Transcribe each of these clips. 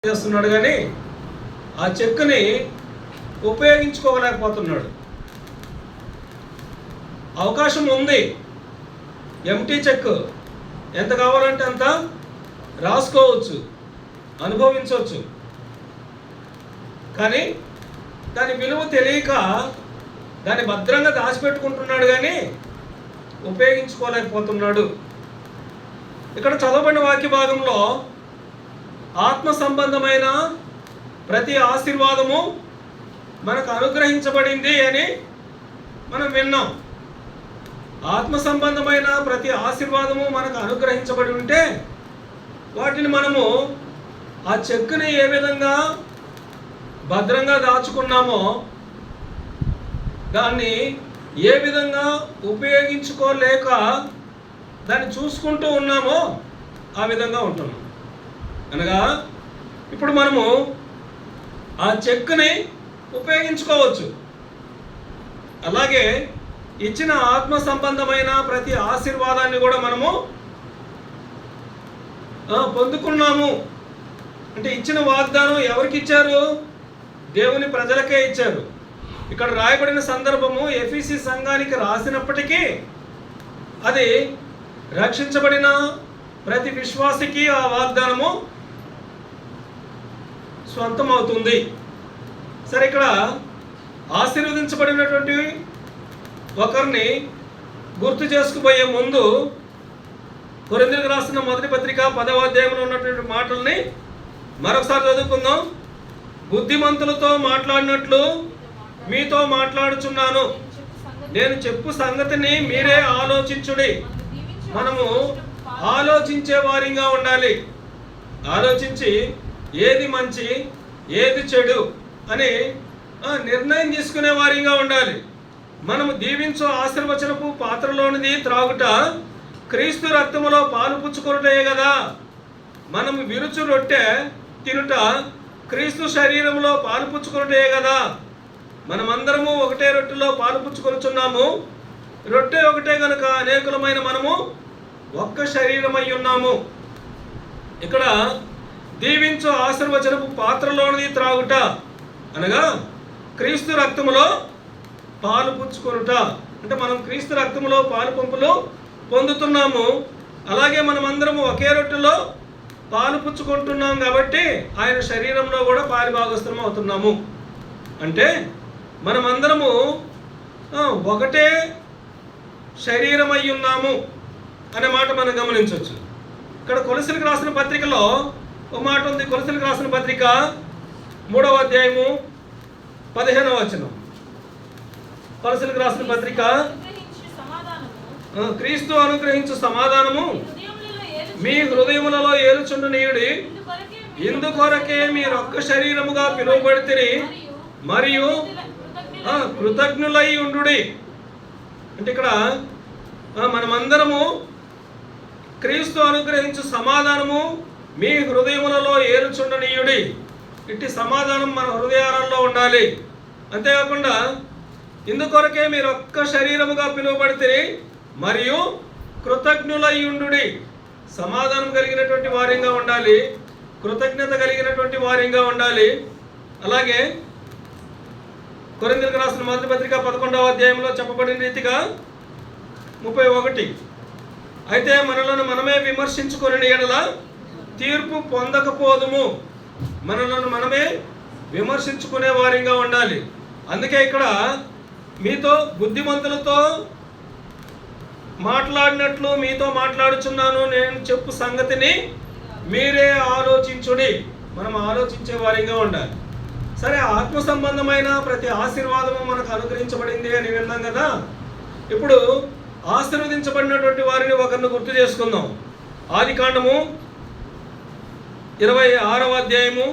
చేస్తున్నాడు కానీ ఆ చెక్కుని ఉపయోగించుకోలేకపోతున్నాడు. అవకాశం ఉంది, ఎంటీ చెక్ ఎంత కావాలంటే అంత రాసుకోవచ్చు, అనుభవించవచ్చు. కానీ దాని విలువ తెలియక దాన్ని భద్రంగా దాచిపెట్టుకుంటున్నాడు కానీ ఉపయోగించుకోలేకపోతున్నాడు. ఇక్కడ చదవబడిన వాక్య భాగంలో ఆత్మ సంబంధమైన ప్రతి ఆశీర్వాదము మనకు అనుగ్రహించబడింది అని మనం విన్నాం. ఆత్మ సంబంధమైన ప్రతి ఆశీర్వాదము మనకు అనుగ్రహించబడి ఉంటే వాటిని మనము ఆ చెక్కుని ఏ విధంగా భద్రంగా దాచుకున్నామో దాన్ని ఏ విధంగా ఉపయోగించుకోలేక దాన్ని చూసుకుంటూ ఉన్నామో ఆ విధంగా ఉంటున్నాం. అనగా ఇప్పుడు మనము ఆ చెక్కుని ఉపయోగించుకోవచ్చు. అలాగే ఇచ్చిన ఆత్మ సంబంధమైన ప్రతి ఆశీర్వాదాన్ని కూడా మనము పొందుకున్నాము. అంటే ఇచ్చిన వాగ్దానం ఎవరికి ఇచ్చారు? దేవుని ప్రజలకే ఇచ్చారు. ఇక్కడ రాయబడిన సందర్భము ఎఫెసీ సంఘానికి రాసినప్పటికీ అది రక్షించబడిన ప్రతి విశ్వాసికి ఆ వాగ్దానము స్వంతం అవుతుంది. సరే, ఇక్కడ ఆశీర్వదించబడినటువంటి ఒకరిని గుర్తు చేసుకుపోయే ముందు కొరింథీయులకు రాసిన మొదటి పత్రిక 10వ అధ్యాయంలో ఉన్నటువంటి మాటల్ని మరొకసారి చదువుకుందాం. బుద్ధిమంతులతో మాట్లాడినట్లు మీతో మాట్లాడుచున్నాను, నేను చెప్పు సంగతిని మీరే ఆలోచించుడి. మనము ఆలోచించే వారిగా ఉండాలి. ఆలోచించి ఏది మంచి ఏది చెడు అని నిర్ణయం తీసుకునే వారిగా ఉండాలి. మనము దీవించు ఆశీర్వచనపు పాత్రలోనిది త్రాగుట క్రీస్తు రక్తములో పాలు పుచ్చుకొనుటే కదా. మనము విరుచు రొట్టె తినుట క్రీస్తు శరీరంలో పాలు పుచ్చుకొనుటే కదా. మనమందరము ఒకటే రొట్టెలో పాలు పుచ్చుకొనుచున్నాము. రొట్టె ఒకటే కనుక అనేకులమైన మనము ఒక్క శరీరమై ఉన్నాము. ఇక్కడ దీవించు ఆశీర్వచనపు పాత్రలోనిది త్రాగుట అనగా క్రీస్తు రక్తములో పాలు పుచ్చుకొనుట. అంటే మనం క్రీస్తు రక్తములో పాలు పంపులు పొందుతున్నాము. అలాగే మనమందరము ఒకే రొట్టెలో పాలు పుచ్చుకుంటున్నాం కాబట్టి ఆయన శరీరంలో కూడా పాలు భాగస్థలం అవుతున్నాము. అంటే మనమందరము ఒకటే శరీరమై ఉన్నాము అనే మాట మనం గమనించవచ్చు. ఇక్కడ కొలసీలకు రాసిన పత్రికలో ఒక మాట ఉంది. కొలసీలకు రాసిన పత్రిక 3వ అధ్యాయము 15వ వచనం. కొలసీలకు రాసిన పత్రిక క్రీస్తు అనుగ్రహించు సమాధానము మీ హృదయములలో ఏలుచుండునీయుడి, ఇందుకొరకే మీరు ఒక్క శరీరముగా పిలువబడితిరి మరియు కృతజ్ఞులై ఉండుడి. అంటే ఇక్కడ మనమందరము క్రీస్తు అనుగ్రహించు సమాధానము మీ హృదయములలో ఏలుచుండనీయుడి. ఇట్టి సమాధానం మన హృదయాలలో ఉండాలి. అంతేకాకుండా ఇందుకొరకే మీరు ఒక్క శరీరముగా పిలువబడితే మరియు కృతజ్ఞులై ఉండుడి. సమాధానం కలిగినటువంటి వారిగా ఉండాలి, కృతజ్ఞత కలిగినటువంటి వారిగా ఉండాలి. అలాగే కొరింథీయులకు రాసిన మొదటి పత్రిక 11వ అధ్యాయంలో చెప్పబడిన రీతిగా 31, అయితే మనలను మనమే విమర్శించుకొని ఎడల తీర్పు పొందకపోదుము. మనలను మనమే విమర్శించుకునే వారిగా ఉండాలి. అందుకే ఇక్కడ మీతో బుద్ధిమంతులతో మాట్లాడినట్లు మీతో మాట్లాడుచున్నాను, నేను చెప్పు సంగతిని మీరే ఆలోచించుడి. మనం ఆలోచించే వారిగా ఉండాలి. సరే, ఆత్మ సంబంధమైన ప్రతి ఆశీర్వాదము మనకు అనుగ్రహించబడింది అని విన్నాం కదా. ఇప్పుడు ఆశీర్వదించబడినటువంటి వారిని ఒకరిని గుర్తు చేసుకుందాం. ఆదికాండము 26వ అధ్యాయము,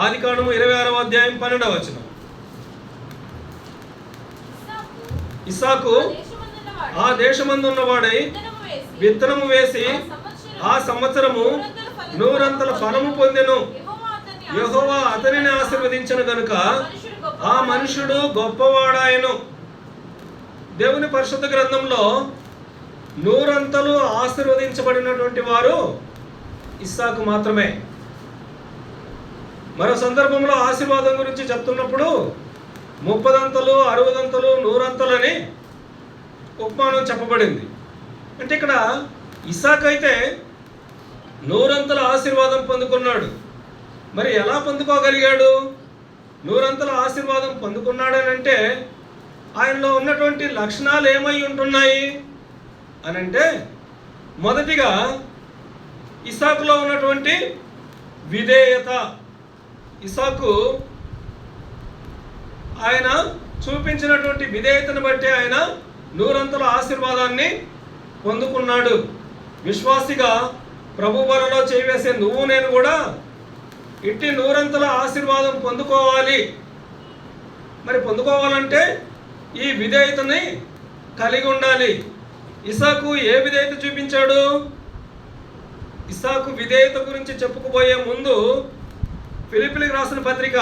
ఆదికాండము 26వ అధ్యాయం 12వ వచనం. ఇస్సాకు ఆ దేశమందు ఉన్నవాడై విత్తనము వేసి ఆ సంవత్సరము 100 ఫలము పొందెను. యెహోవా అతనిని ఆశీర్వదించెను గనుక ఆ మనుషుడు గొప్పవాడాయను. దేవుని పరిశుద్ధ గ్రంథంలో నూరంతలు ఆశీర్వదించబడినటువంటి వారు ఇస్సాకు మాత్రమే. మరో సందర్భంలో ఆశీర్వాదం గురించి చెప్తున్నప్పుడు 30 60 100 అని ఉపమానం చెప్పబడింది. అంటే ఇక్కడ ఇస్సాకు అయితే 100 ఆశీర్వాదం పొందుకున్నాడు. మరి ఎలా పొందుకోగలిగాడు? 100 ఆశీర్వాదం పొందుకున్నాడనంటే ఆయనలో ఉన్నటువంటి లక్షణాలు ఏమై ఉంటున్నాయి అనంటే, మొదటిగా ఇస్సాకులో ఉన్నటువంటి విధేయత. ఇస్సాకు ఆయన చూపించినటువంటి విధేయతను బట్టి ఆయన 100 ఆశీర్వాదాన్ని పొందుకున్నాడు. విశ్వాసిగా ప్రభు వరలో చేవేసే నువ్వు నేను కూడా ఇట్టి 100 ఆశీర్వాదం పొందుకోవాలి. మరి పొందుకోవాలంటే ఈ విధేయతని కలిగి ఉండాలి. ఇస్సాకు ఏ విధేయత చూపించాడు? ఇస్సాకు విధేయత గురించి చెప్పుకుపోయే ముందు ఫిలిప్పీలకు రాసిన పత్రిక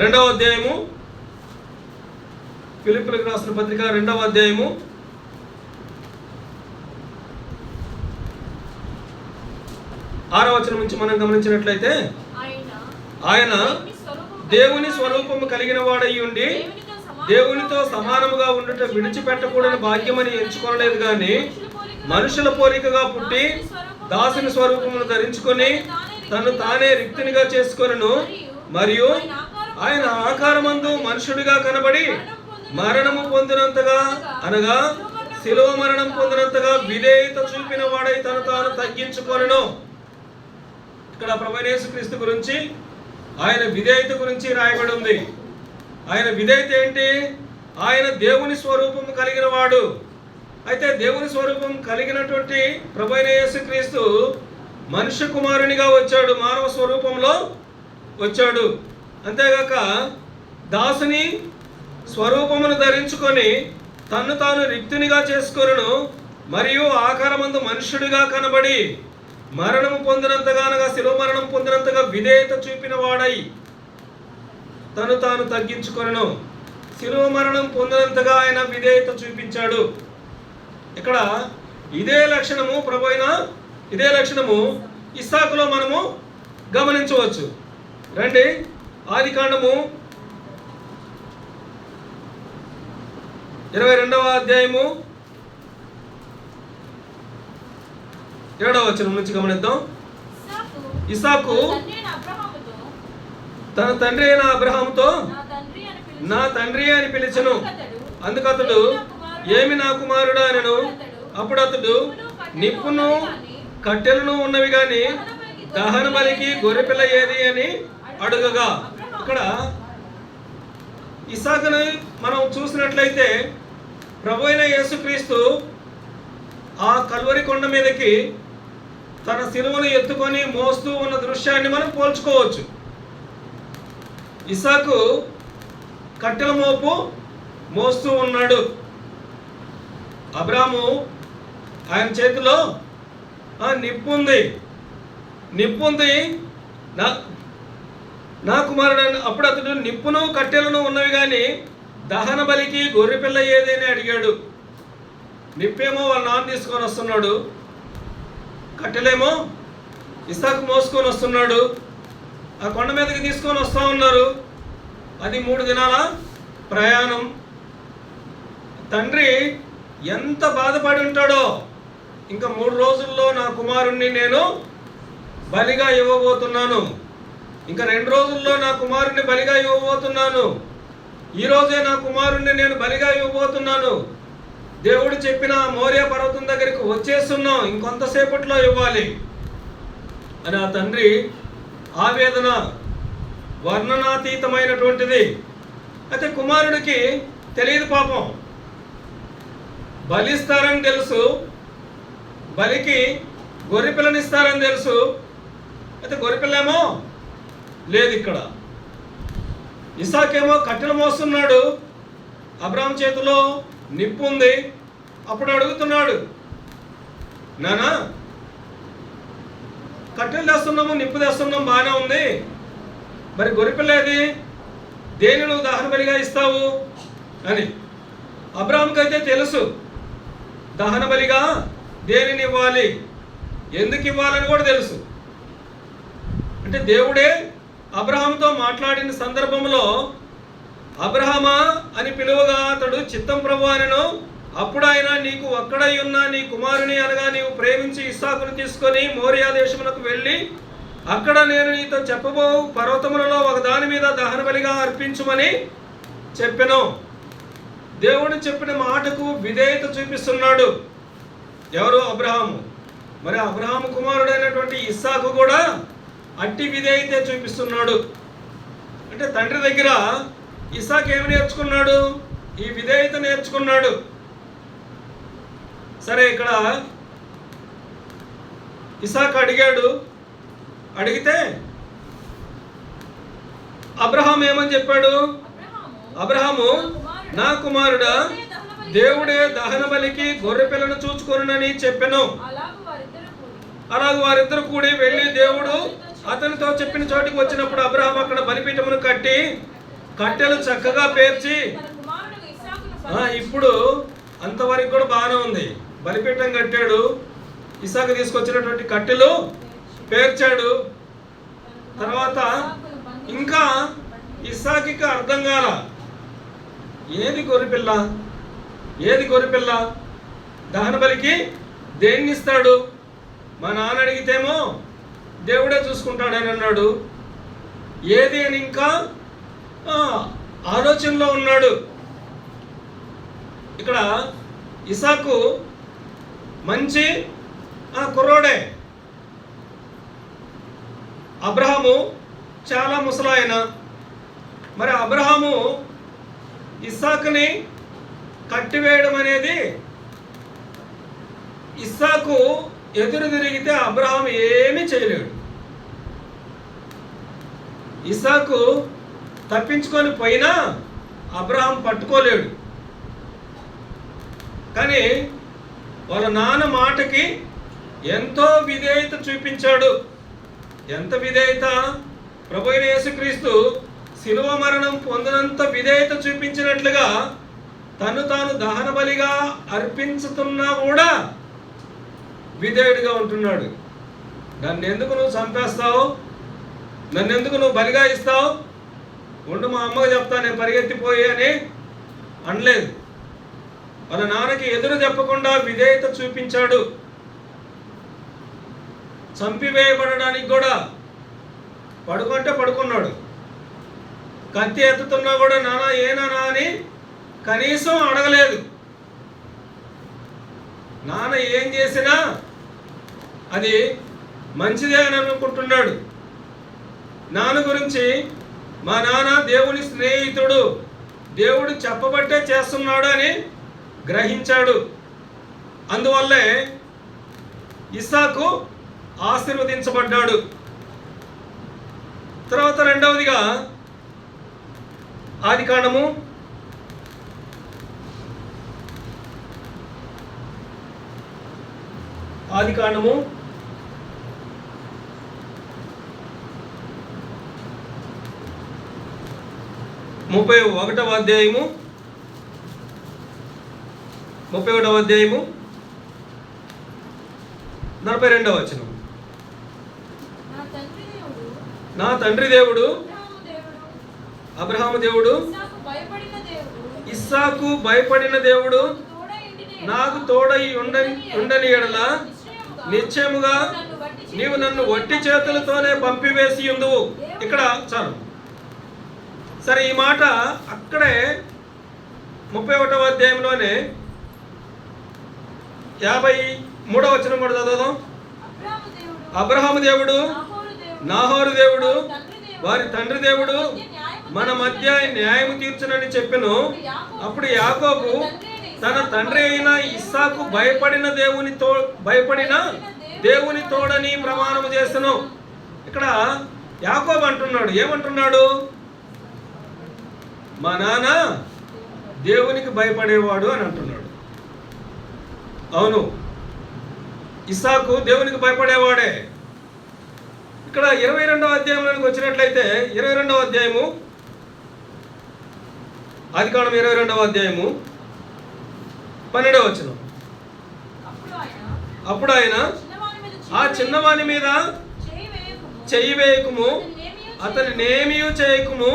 2వ అధ్యాయము, ఫిలిప్పీలకు రాసిన పత్రిక 2వ అధ్యాయము 6వ వచనం నుంచి మనం గమనించినట్లయితే, ఆయన దేవుని స్వరూపము కలిగిన వాడై ఉండి దేవునితో సమానముగా ఉండుట విడిచిపెట్టకూడని భాగ్యమని ఎంచుకోలేదు గాని మనుషుల పోలికగా పుట్టి దాసుని స్వరూపమును ధరించుకొని తను తానే రిక్తునిగా చేసుకొనెను. మరియు ఆయన ఆకారమందు మనుషుడిగా కనబడి మరణము పొందినంతగా, అనగా శిలువ మరణం పొందినంతగా విధేయత చూపిన వాడై తను తాను తగ్గించుకొనెను. ఇక్కడ ప్రభువైన యేసుక్రీస్తు గురించి, ఆయన విధేయత గురించి రాయబడి ఉంది. ఆయన విధేయత ఏంటి? ఆయన దేవుని స్వరూపం కలిగిన వాడు. అయితే దేవుని స్వరూపం కలిగినటువంటి ప్రభువైన యేసుక్రీస్తు మనుష్య కుమారునిగా వచ్చాడు, మానవ స్వరూపంలో వచ్చాడు. అంతేగాక దాసుని స్వరూపమును ధరించుకొని తన్ను తాను రిక్తునిగా చేసుకొనెను. మరియు ఆకారమందు మనుష్యుడిగా కనబడి మరణము పొందినంతగా, అనగా శిలువ మరణం పొందినంతగా విధేయత చూపిన వాడై తను తాను తగ్గించుకొనెను. శిలువ మరణం పొందినంతగా ఆయన విధేయత చూపించాడు. ఇక్కడ ఇదే లక్షణము ఇదే లక్షణము ఇస్సాకులో మనము గమనించవచ్చు. రండి, ఆదికాండము 22వ అధ్యాయము 7వ వచనం నుంచి గమనిద్దాం. ఇస్సాకు తన తండ్రి అయిన అబ్రహాముతో నా తండ్రి అని పిలిచెను. అందుకతడు ఏమి నా కుమారుడా అనెను. అప్పుడు అతడు నిప్పును కట్టెలను ఉన్నవి గాని దహన బలికి గొర్రెపిల్ల ఏది అని అడుగగా, ఇక్కడ ఇస్సాకును మనం చూసినట్లయితే ప్రభువైన యేసుక్రీస్తు ఆ కల్వరి కొండ మీదకి తన శిలువను ఎత్తుకొని మోస్తూ ఉన్న దృశ్యాన్ని మనం పోల్చుకోవచ్చు. ఇస్సాకు కట్టెల మోపు మోస్తూ ఉన్నాడు. అబ్రాము ఆయన చేతిలో నిప్పుంది నా కుమారుడు. అప్పుడు అతడు నిప్పును కట్టెలను ఉన్నవి కానీ దహన బలికి గొర్రెపిల్ల ఏదని అడిగాడు. నిప్పేమో వాళ్ళ నాన్న తీసుకొని వస్తున్నాడు, కట్టెలేమో ఇస్సాకు మోసుకొని వస్తున్నాడు. ఆ కొండ మీదకి తీసుకొని వస్తూ ఉన్నారు. అది 3 దినాల ప్రయాణం. తండ్రి ఎంత బాధపడి ఉంటాడో, ఇంకా 3 రోజుల్లో నా కుమారుణ్ణి నేను బలిగా ఇవ్వబోతున్నాను, ఇంకా 2 రోజుల్లో నా కుమారుణ్ణి బలిగా ఇవ్వబోతున్నాను, ఈరోజే నా కుమారుణ్ణి నేను బలిగా ఇవ్వబోతున్నాను, దేవుడు చెప్పిన మోరియా పర్వతం దగ్గరికి వచ్చేస్తున్నాం, ఇంకొంతసేపట్లో ఇవ్వాలి అని ఆ తండ్రి ఆవేదన వర్ణనాతీతమైనటువంటిది. అయితే కుమారుడికి తెలియదు పాపం. బలిస్తారని తెలుసు, బలికి గొర్రెపిల్లనిస్తారని తెలుసు. అయితే గొర్రెపిల్లేమో లేదు. ఇక్కడ ఇస్సాకేమో కట్టెలు మోస్తున్నాడు, అబ్రాహాము చేతిలో నిప్పు ఉంది. అప్పుడు అడుగుతున్నాడు, నానా కట్టెలు తెస్తున్నాము, నిప్పు తెస్తున్నాం, బాగానే ఉంది, మరి గొర్రెపిల్ల ఏది, దేని నువ్వు దహన బలిగా ఇస్తావు అని. అబ్రహాంకి అయితే తెలుసు దహన బలిగా దేనిని ఇవ్వాలి, ఎందుకు ఇవ్వాలని కూడా తెలుసు. అంటే దేవుడే అబ్రహాంతో మాట్లాడిన సందర్భంలో అబ్రహామా అని పిలువగా అతడు చిత్తం ప్రభు అనెను. అప్పుడు ఆయన, నీకు ఒక్కడై ఉన్న నీ కుమారుని అనగా నీవు ప్రేమించి ఇస్సాకును తీసుకొని మోరియా దేశమునకు వెళ్ళి అక్కడ నేను నీతో చెప్పబో పర్వతములలో ఒక దాని మీద దహన బలిగా అర్పించుమని చెప్పెను. దేవుడు చెప్పిన మాటకు విధేయత చూపిస్తున్నాడు ఎవరు? అబ్రహాము. మరి అబ్రహాము కుమారుడైనటువంటి ఇస్సాకు కూడా అట్టి విధేయత చూపిస్తున్నాడు. అంటే తండ్రి దగ్గర ఇస్సాకు ఏమి నేర్చుకున్నాడు? ఈ విధేయత నేర్చుకున్నాడు. సరే, ఇక్కడ ఇస్సాకు అడిగితే అబ్రహాం ఏమని చెప్పాడు? అబ్రహాము, నా కుమారుడా, దేవుడే దహన బలికి గొర్రె పిల్లను చూచుకొనునని చెప్పెను. అలాగ వారిద్దరు కూడి వెళ్ళి దేవుడు అతనితో చెప్పిన చోటికి వచ్చినప్పుడు అబ్రహాం అక్కడ బలిపీఠమును కట్టి కట్టెలు చక్కగా పేర్చి, ఇప్పుడు అంతవరకు కూడా బాగానే ఉంది. బలిపీఠం కట్టాడు, ఇస్సాకు తీసుకొచ్చినటువంటి కట్టెలు పేర్చాడు. తర్వాత ఇంకా ఇస్సాకుకి అర్థం కాల, ఏది గొర్రెపిల్ల దహన బలికి దేన్ని ఇస్తాడు? మా నాన్న అడిగితేమో దేవుడే చూసుకుంటాడని అన్నాడు. ఏది అని ఇంకా ఆలోచనలో ఉన్నాడు. ఇక్కడ ఇస్సాకు మంచి కుర్రోడే, అబ్రహాము చాలా ముసలాయన. మరి అబ్రహాము ఇస్సాకుని కట్టివేయడం అనేది, ఇస్సాకు ఎదురు తిరిగితే అబ్రహాం ఏమీ చేయలేడు. ఇస్సాకు తప్పించుకొని పోయినా అబ్రహాం పట్టుకోలేడు. కానీ వాళ్ళ నాన్న మాటకి ఎంతో విధేయత చూపించాడు. ఎంత విధేయత! ప్రభువైన యేసుక్రీస్తు శిలువ మరణం పొందినంత విధేయత చూపించినట్లుగా తను తాను దహన బలిగా అర్పించుతున్నా కూడా విధేయుడిగా ఉంటున్నాడు. నన్ను ఎందుకు నువ్వు చంపేస్తావు, నన్ను ఎందుకు నువ్వు బలిగా ఇస్తావు, ఉండు మా అమ్మకి చెప్తా నేను పరిగెత్తిపోయి అని అనలేదు. వాళ్ళ నాన్నకి ఎదురు చెప్పకుండా విధేయత చూపించాడు. చంపివేయబడడానికి కూడా పడుకుంటే పడుకున్నాడు. కత్తి ఎత్తుతున్నా కూడా నానా ఏనా అని కనీసం అడగలేదు. నాన్న ఏం చేసినా అది మంచిదే అని అనుకుంటున్నాడు. నాన్న గురించి మా నాన్న దేవుని స్నేహితుడు, దేవుడు చెప్పబట్టే చేస్తున్నాడు అని గ్రహించాడు. అందువల్లే ఇస్సాకు ఆశీర్వదించబడ్డాడు. తర్వాత రెండవదిగా ఆదికాండము 31వ అధ్యాయము 42వ వచనం. నా తండ్రి దేవుడు అబ్రహాము దేవుడు, ఇస్సాకు భయపడిన దేవుడు, నాకు తోడై ఉండని ఎడల నిశ్చయముగా నీవు నన్ను వట్టి చేతులతోనే పంపివేసి ఉందువు. ఇక్కడ చాలు. సరే, ఈ మాట అక్కడే 31వ అధ్యాయంలోనే 53వ వచనం కూడా చదువుదాం. అబ్రహాము దేవుడు, నాహోరు దేవుడు, వారి తండ్రి దేవుడు మన మధ్య న్యాయము తీర్చునని చెప్పెను. అప్పుడు యాకోబు తన తండ్రి అయిన ఇస్సాకు భయపడిన దేవుని తోడని ప్రమాణము చేసెను. ఇక్కడ యాకోబు అంటున్నాడు, ఏమంటున్నాడు? మా నాన్న దేవునికి భయపడేవాడు అని అంటున్నాడు. అవును, ఇస్సాకు దేవునికి భయపడేవాడే. ఇక్కడ 22వ అధ్యాయంలోనికి వచ్చినట్లయితే 22వ అధ్యాయము ఆదికాండం 22వ అధ్యాయము 12వ వచనం. అప్పుడు ఆయన ఆ చిన్నవాని మీద చెయ్యి వేయకుము, అతనినేమియు చేయకుము,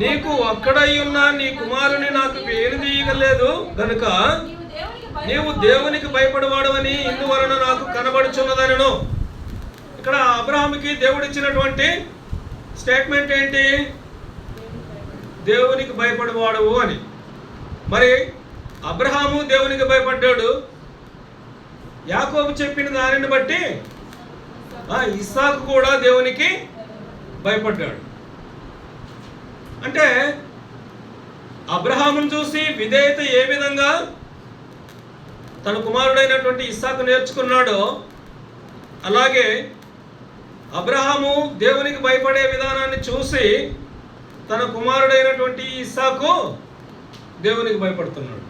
నీకు ఒక్కడై ఉన్న నీ కుమారుని నాకు వేణుదీయగలేదు గనుక నీవు దేవునికి భయపడవాడవని ఇందువలన నాకు కనబడుచున్నదనను. ఇక్కడ అబ్రహాముకి దేవుడు ఇచ్చినటువంటి స్టేట్మెంట్ ఏంటి? దేవునికి భయపడవాడవు అని. మరి అబ్రహాము దేవునికి భయపడ్డాడు. యాకోబు చెప్పిన దానిని బట్టి ఇస్సాకు కూడా దేవునికి భయపడ్డాడు. అంటే అబ్రహామును చూసి విధేయత ఏ విధంగా తన కుమారుడైనటువంటి ఇస్సాకు నేర్చుకున్నాడో, అలాగే అబ్రహాము దేవునికి భయపడే విధానాన్ని చూసి తన కుమారుడైనటువంటి ఇస్సాకు దేవునికి భయపడుతున్నాడు.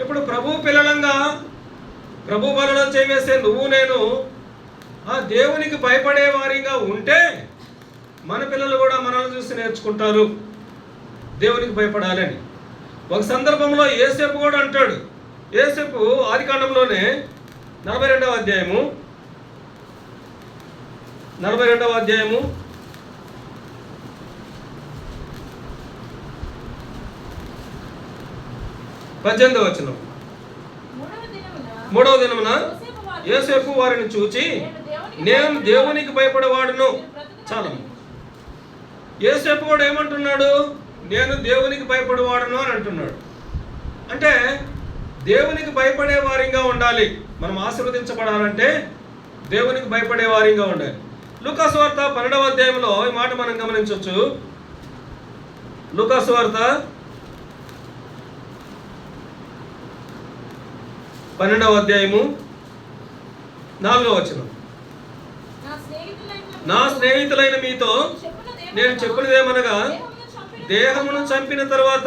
ఇప్పుడు ప్రభు పిల్లలంగా ప్రభు బలలో చేవేసే నువ్వు నేను దేవునికి భయపడే వారిగా ఉంటే మన పిల్లలు కూడా మనల్ని చూసి నేర్చుకుంటారు దేవునికి భయపడాలని. ఒక సందర్భంలో యోసేపు కూడా అంటాడు. యోసేపు ఆదికాండంలోనే 42వ అధ్యాయము 18వ వచనం. 3వ దినమున యోసేపు వారిని చూచి నేను దేవునికి భయపడేవాడును. చాలా యోసేపు కూడా ఏమంటున్నాడు? నేను దేవునికి భయపడేవాడును అని అంటున్నాడు. అంటే దేవునికి భయపడే వారిగా ఉండాలి. మనం ఆశీర్వదించబడాలంటే దేవునికి భయపడే వారిగా ఉండాలి. లూకాసు వార్త 12వ అధ్యాయంలో ఈ మాట మనం గమనించవచ్చు. లూకాసు వార్త 12వ అధ్యాయము 4వ వచనం. నా స్నేహితులైన మీతో నేను చెప్పినదేమనగా దేహమును చంపిన తర్వాత